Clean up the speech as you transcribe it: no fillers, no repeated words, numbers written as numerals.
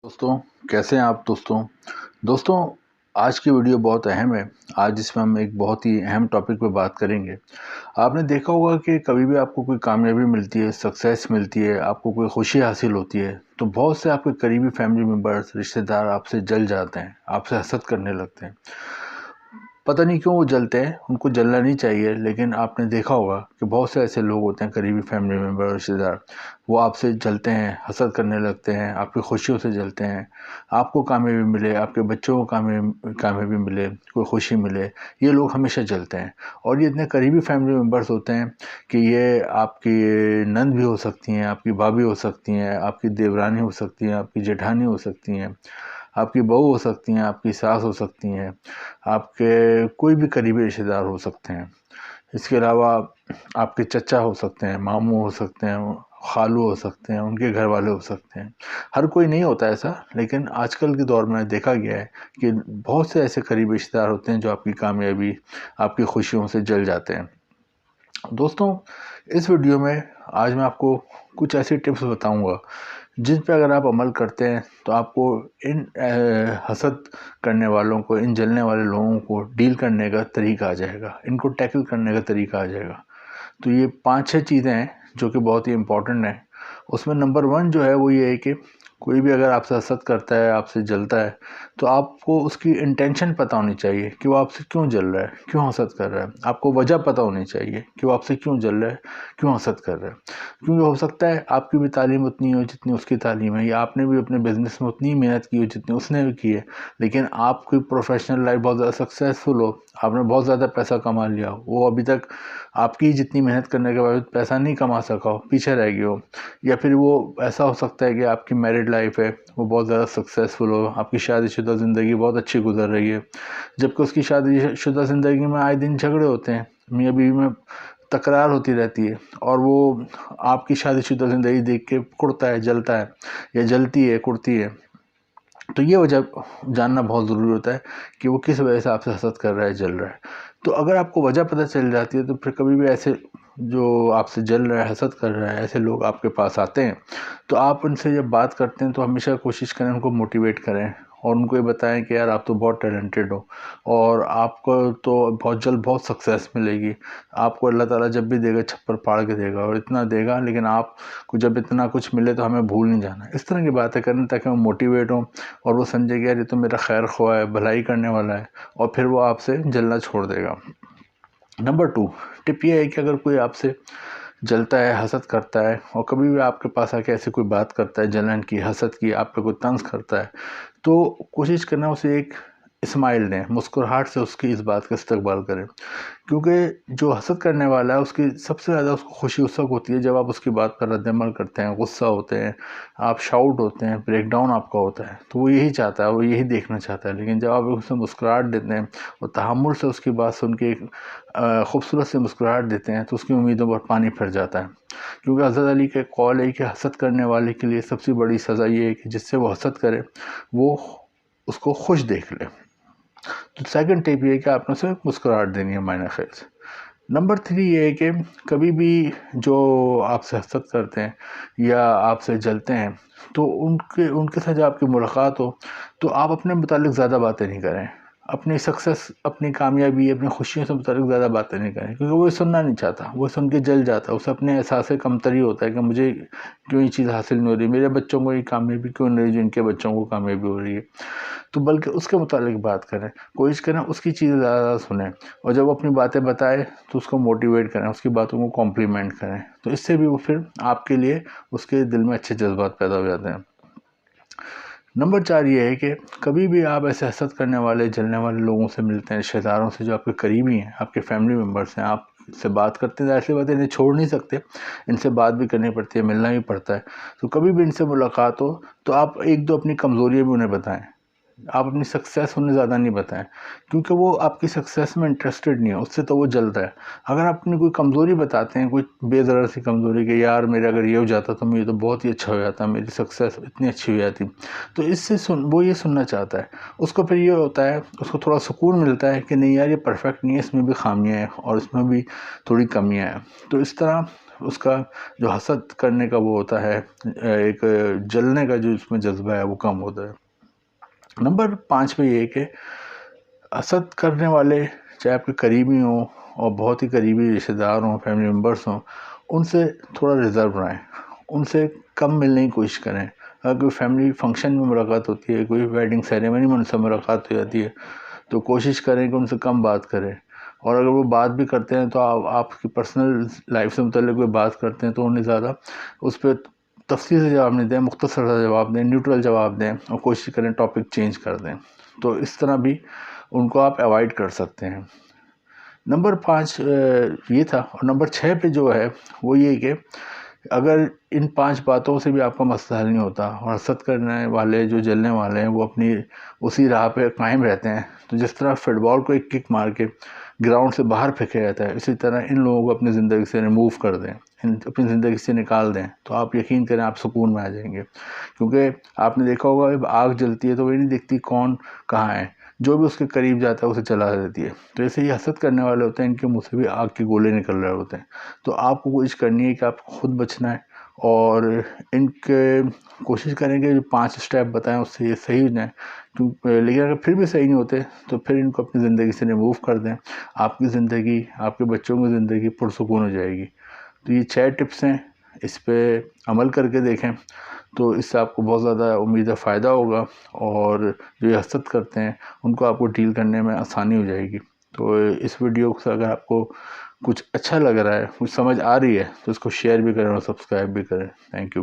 دوستوں کیسے ہیں آپ دوستوں آج کی ویڈیو بہت اہم ہے۔ آج اس میں ہم ایک بہت ہی اہم ٹاپک پہ بات کریں گے۔ آپ نے دیکھا ہوگا کہ کبھی بھی آپ کو کوئی کامیابی ملتی ہے، سکسیس ملتی ہے، آپ کو کوئی خوشی حاصل ہوتی ہے تو بہت سے آپ کے قریبی فیملی ممبرز، رشتہ دار آپ سے جل جاتے ہیں، آپ سے حسد کرنے لگتے ہیں۔ پتہ نہیں کیوں وہ جلتے ہیں، ان کو جلنا نہیں چاہیے، لیکن آپ نے دیکھا ہوگا کہ بہت سے ایسے لوگ ہوتے ہیں، قریبی فیملی ممبر، رشتہ دار، وہ آپ سے جلتے ہیں، حسد کرنے لگتے ہیں، آپ کی خوشیوں سے جلتے ہیں۔ آپ کو کامیابی ملے، آپ کے بچوں کو کامیابی ملے، کوئی خوشی ملے، یہ لوگ ہمیشہ جلتے ہیں۔ اور یہ اتنے قریبی فیملی ممبرز ہوتے ہیں کہ یہ آپ کی نند بھی ہو سکتی ہیں، آپ کی بھابھی ہو سکتی ہیں، آپ کی دیورانی ہو سکتی ہیں، آپ کی جیٹھانی ہو سکتی ہیں، آپ کی بہو ہو سکتی ہیں، آپ کی ساس ہو سکتی ہیں، آپ کے کوئی بھی قریبی رشتہ دار ہو سکتے ہیں۔ اس کے علاوہ آپ کے چچا ہو سکتے ہیں، ماموں ہو سکتے ہیں، خالو ہو سکتے ہیں، ان کے گھر والے ہو سکتے ہیں۔ ہر کوئی نہیں ہوتا ایسا، لیکن آج کل کے دور میں دیکھا گیا ہے کہ بہت سے ایسے قریبی رشتہ دار ہوتے ہیں جو آپ کی کامیابی، آپ کی خوشیوں سے جل جاتے ہیں۔ دوستوں اس ویڈیو میں آج میں آپ کو کچھ ایسی ٹپس بتاؤں گا جن پہ اگر آپ عمل کرتے ہیں تو آپ کو ان حسد کرنے والوں کو، ان جلنے والے لوگوں کو ڈیل کرنے کا طریقہ آ جائے گا، ان کو ٹیکل کرنے کا طریقہ آ جائے گا۔ تو یہ 5-6 چیزیں ہیں جو کہ بہت ہی امپورٹنٹ ہیں۔ اس میں نمبر 1 جو ہے وہ یہ ہے کہ کوئی بھی اگر آپ سے حسد کرتا ہے، آپ سے جلتا ہے، تو آپ کو اس کی انٹینشن پتہ ہونی چاہیے کہ وہ آپ سے کیوں جل رہا ہے، کیوں حسد کر رہا ہے۔ آپ کو وجہ پتہ ہونی چاہیے کہ وہ آپ سے کیوں جل رہا ہے، کیوں حسد کر رہا ہے۔ کیونکہ ہو سکتا ہے آپ کی بھی تعلیم اتنی ہو جتنی اس کی تعلیم ہے، یا آپ نے بھی اپنے بزنس میں اتنی محنت کی ہو جتنی اس نے بھی کی ہے، لیکن آپ کی پروفیشنل لائف بہت زیادہ سکسیزفل ہو، آپ نے بہت زیادہ پیسہ کما لیا ہو، وہ ابھی تک آپ کی جتنی محنت کرنے کے باوجود پیسہ نہیں کما سکا ہو، پیچھے رہ گئے ہو۔ یا پھر وہ ایسا ہو سکتا ہے کہ آپ کی میرڈ لائف ہے وہ بہت زیادہ سکسیزفل ہو، آپ کی شادی شدہ زندگی بہت اچھی گزر رہی ہے، جبکہ اس کی شادی شدہ زندگی میں آئے دن جھگڑے ہوتے ہیں، میاں بیوی میں تکرار ہوتی رہتی ہے، اور وہ آپ کی شادی شدہ زندگی دیکھ کے کڑتا ہے، جلتا ہے، یا جلتی ہے، کڑتی ہے۔ تو یہ وجہ جاننا بہت ضروری ہوتا ہے کہ وہ کس وجہ سے آپ سے حسد کر رہا ہے، جل رہا ہے۔ تو اگر آپ کو وجہ پتہ چل جاتی ہے تو پھر کبھی بھی ایسے جو آپ سے جل رہا ہے، حسد کر رہا ہے، ایسے لوگ آپ کے پاس آتے ہیں تو آپ ان سے جب بات کرتے ہیں تو ہمیشہ کوشش کریں ان کو موٹیویٹ کریں، اور ان کو یہ بتائیں کہ یار آپ تو بہت ٹیلنٹڈ ہو، اور آپ کو تو بہت جلد بہت سکسیس ملے گی، آپ کو اللہ تعالیٰ جب بھی دے گا چھپر پھاڑ کے دے گا، اور اتنا دے گا، لیکن آپ کو جب اتنا کچھ ملے تو ہمیں بھول نہیں جانا۔ اس طرح کی باتیں کریں تاکہ وہ موٹیویٹ ہوں اور وہ سمجھے کہ یار یہ تو میرا خیر خواہ ہے، بھلائی کرنے والا ہے، اور پھر وہ آپ سے جلنا چھوڑ دے گا۔ نمبر 2 ٹپ یہ ہے کہ اگر کوئی آپ سے جلتا ہے، حسد کرتا ہے، اور کبھی بھی آپ کے پاس آ کے ایسی کوئی بات کرتا ہے جلن کی، حسد کی، آپ پہ کوئی طنز کرتا ہے، تو کوشش کرنا اسے ایک اسمائل دیں، مسکراہٹ سے اس کی اس بات کا استقبال کریں۔ کیونکہ جو حسد کرنے والا ہے اس کی سب سے زیادہ اس کو خوشی اس وقت ہوتی ہے جب آپ اس کی بات پر رد عمل کرتے ہیں، غصہ ہوتے ہیں، آپ شاؤٹ ہوتے ہیں، بریک ڈاؤن آپ کا ہوتا ہے، تو وہ یہی چاہتا ہے، وہ یہی دیکھنا چاہتا ہے۔ لیکن جب آپ اسے مسکراہٹ دیتے ہیں اور تحمل سے اس کی بات سن کے ایک خوبصورت سے مسکراہٹ دیتے ہیں تو اس کی امیدوں پر پانی پھر جاتا ہے۔ کیونکہ حضرت علی کا قول ہے کہ حسد کرنے والے کے لیے سب سے بڑی سزا یہ ہے کہ جس سے وہ حسد کرے وہ اس کو خوش دیکھ لے۔ تو سیکنڈ ٹپ یہ ہے کہ آپ نے اسے مسکراہٹ دینی ہے معنی خیر سے۔ نمبر 3 یہ ہے کہ کبھی بھی جو آپ سے حسد کرتے ہیں یا آپ سے جلتے ہیں تو ان کے ساتھ جب آپ کی ملاقات ہو تو آپ اپنے متعلق زیادہ باتیں نہیں کریں، اپنی سکسیس، اپنی کامیابی، اپنی خوشیوں سے متعلق زیادہ باتیں نہیں کریں، کیونکہ وہ سننا نہیں چاہتا، وہ سن کے جل جاتا ہے، اسے اپنے احساس کمتری ہوتا ہے کہ مجھے کیوں یہ چیز حاصل نہیں ہو رہی، میرے بچوں کو یہ کامیابی کیوں نہیں رہی جو ان کے بچوں کو کامیابی ہو رہی ہے۔ تو بلکہ اس کے متعلق بات کریں، کوشش کریں اس کی چیزیں زیادہ سنیں، اور جب اپنی باتیں بتائے تو اس کو موٹیویٹ کریں، اس کی باتوں کو کمپلیمنٹ کریں، تو اس سے بھی وہ پھر آپ کے لیے اس کے دل میں اچھے جذبات پیدا ہو جاتے ہیں۔ نمبر 4 یہ ہے کہ کبھی بھی آپ ایسے حسد کرنے والے، جلنے والے لوگوں سے ملتے ہیں، رشتہ داروں سے جو آپ کے قریبی ہیں، آپ کے فیملی ممبرس ہیں، آپ سے بات کرتے ہیں، ظاہر سی بات ہے انہیں چھوڑ نہیں سکتے، ان سے بات بھی کرنی پڑتی ہے، ملنا بھی پڑتا ہے، تو کبھی بھی ان سے ملاقات ہو تو آپ 1-2 اپنی کمزوریاں بھی انہیں بتائیں، آپ اپنی سکسیس انہیں زیادہ نہیں بتائیں، کیونکہ وہ آپ کی سکسیس میں انٹرسٹڈ نہیں ہے، اس سے تو وہ جلتا ہے۔ اگر آپ اپنی کوئی کمزوری بتاتے ہیں، کوئی بے ضرر سی کمزوری کہ یار میرے اگر یہ ہو جاتا تو مجھے تو بہت ہی اچھا ہو جاتا، میری سکسیس اتنی اچھی ہو جاتی، تو اس سے وہ یہ سننا چاہتا ہے، اس کو پھر یہ ہوتا ہے، اس کو تھوڑا سکون ملتا ہے کہ نہیں یار یہ پرفیکٹ نہیں ہے، اس میں بھی خامیاں ہیں اور اس میں بھی تھوڑی کمیاں ہیں۔ تو اس طرح اس کا جو حسد کرنے کا وہ ہوتا ہے، ایک جلنے کا جو اس میں جذبہ ہے وہ کم ہوتا ہے۔ نمبر 5 پہ یہ کہ حسد کرنے والے چاہے آپ کے قریبی ہوں اور بہت ہی قریبی رشتہ دار ہوں، فیملی ممبرس ہوں، ان سے تھوڑا ریزرو رہیں، ان سے کم ملنے کی کوشش کریں۔ اگر کوئی فیملی فنکشن میں ملاقات ہوتی ہے، کوئی ویڈنگ سیریمنی میں ان سے ملاقات ہو جاتی ہے، تو کوشش کریں کہ ان سے کم بات کریں، اور اگر وہ بات بھی کرتے ہیں تو آپ کی پرسنل لائف سے متعلق کوئی بات کرتے ہیں تو انہیں زیادہ اس پہ تفصیل سے جواب نہیں دیں، مختصر سا جواب دیں، نیوٹرل جواب دیں، اور کوشش کریں ٹاپک چینج کر دیں۔ تو اس طرح بھی ان کو آپ اوائڈ کر سکتے ہیں۔ نمبر 5 یہ تھا، اور نمبر 6 پہ جو ہے وہ یہ کہ اگر ان 5 باتوں سے بھی آپ کا مسئلہ حل نہیں ہوتا اور حسد کرنے والے جو جلنے والے ہیں وہ اپنی اسی راہ پہ قائم رہتے ہیں، تو جس طرح فٹ بال کو ایک کک مار کے گراؤنڈ سے باہر پھینکا جاتا ہے، اسی طرح ان لوگوں کو اپنی زندگی سے ریموو کر دیں، اپنی زندگی سے نکال دیں، تو آپ یقین کریں آپ سکون میں آ جائیں گے۔ کیونکہ آپ نے دیکھا ہوگا جب آگ جلتی ہے تو وہ نہیں دیکھتی کون کہاں ہے، جو بھی اس کے قریب جاتا ہے اسے چلا دیتی ہے۔ تو ایسے ہی حسد کرنے والے ہوتے ہیں، ان کے منہ سے بھی آگ کے گولے نکل رہے ہوتے ہیں۔ تو آپ کو کوشش کرنی ہے کہ آپ خود بچنا ہے، اور ان کے کوشش کریں کہ جو 5 اسٹیپ بتائیں اس سے یہ صحیح ہو جائیں۔ لیکن اگر پھر بھی صحیح نہیں ہوتے تو پھر ان کو اپنی زندگی سے ریموو کر دیں، آپ کی زندگی، آپ کے بچوں کی زندگی پرسکون ہو جائے گی۔ تو یہ 6 ٹپس ہیں، اس پہ عمل کر کے دیکھیں، تو اس سے آپ کو بہت زیادہ امید ہے فائدہ ہوگا، اور جو یہ حسد کرتے ہیں ان کو آپ کو ڈیل کرنے میں آسانی ہو جائے گی۔ تو اس ویڈیو سے اگر آپ کو کچھ اچھا لگ رہا ہے، کچھ سمجھ آ رہی ہے، تو اس کو شیئر بھی کریں اور سبسکرائب بھی کریں۔ Thank you.